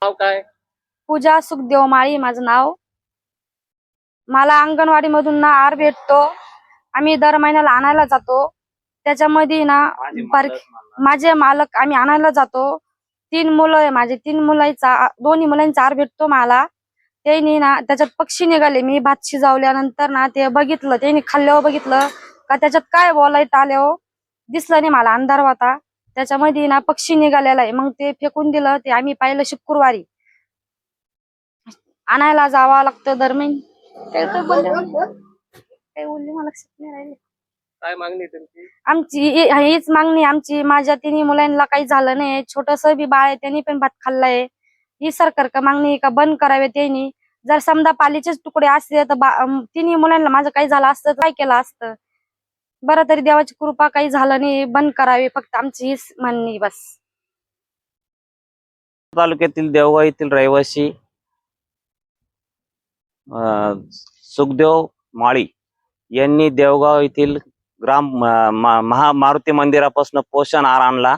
नाव काय? पूजा सुखदेव माळी माझं नाव. मला अंगणवाडी मधून ना आहार भेटतो. आम्ही दर महिन्याला आणायला जातो. त्याच्यामध्ये ना माझे मालक आम्ही आणायला जातो. 3 मुलं आहे माझे. 3 मुलांचा दोन्ही मुलांचा आहार भेटतो मला. त्यांनी ना त्याच्यात पक्षी निघाले. मी भात शिजवल्यानंतर ना ते बघितलं, त्यांनी खाल्ल्यावर बघितलं का त्याच्यात काय बोलायला आल्यावर दिसलं नाही मला, अंधार होता. त्याच्यामध्ये ना पक्षी निघालेला आहे. मग ते फेकून दिलं. ते आम्ही पाहिलं शुक्रवारी. आणायला जावं लागतं दर महिने. काय बोलले मला लक्षात नाही राहिले. काय मागणी तुमची? आमची हीच मागणी आमची. माझ्या 3 मुलांना काही झालं नाही. छोटस बी बाळ आहे, त्यांनी पण भात खाल्लाय. ही सरकार का मागणी का बंद करावे त्यांनी. जर समजा पालीचेच तुकडे असते तर 3 मुलांना माझं काही झालं असतं तर काय केलं असतं. बरं तरी देवाची कृपा, काही झालं नाही, बंद करावे, फक्त आमची हीच मागणी बस. तालुक्यातील देवगाव येथील रहिवासी सुखदेव माळी यांनी देवगाव येथील महामारुती मंदिरापासून पोषण आहार आणला.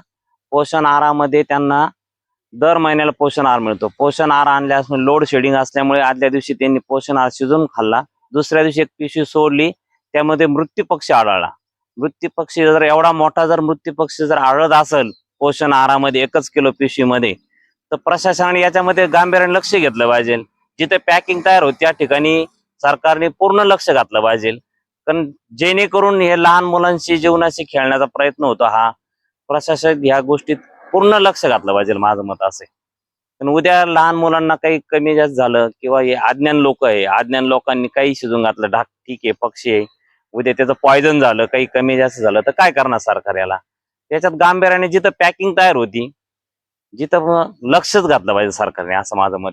पोषण आहारामध्ये त्यांना दर महिन्याला पोषण आहार मिळतो. पोषण आहार आणल्यापासून लोड शेडिंग असल्यामुळे आदल्या दिवशी त्यांनी पोषण आहार शिजून खाल्ला. दुसऱ्या दिवशी एक पिशवी सोडली, त्यामध्ये मृत्यू पक्षी आढळला. मृत्यू पक्षी जर एवढा मोठा मृत्यू पक्षी जर आढळत असेल पोषण आहारामध्ये 1 किलो पिशवीमध्ये, तर प्रशासनाने याच्यामध्ये गांभीर्याने लक्ष घेतलं पाहिजे. जिथे पॅकिंग तयार होती त्या ठिकाणी सरकारने पूर्ण लक्ष घातलं पाहिजे. कारण जेणेकरून हे लहान मुलांशी जीवनाशी खेळण्याचा प्रयत्न होतो. हा प्रशासन ह्या गोष्टीत पूर्ण लक्ष घातलं पाहिजे, माझं मत असं. पण उद्या लहान मुलांना काही कमी जास्त झालं किंवा हे अज्ञान लोक आहे, अज्ञान लोकांनी काही शिजून घातलं, ढाक ठीक आहे पक्षी आहे, उद्या त्याचं पॉयझन झालं, काही कमी जास्त झालं तर काय करणार सरकार याला. त्याच्यात गांभीर्याने जिथं पॅकिंग तयार होती जिथं लक्षच घातलं पाहिजे सरकारने, असं माझं मत.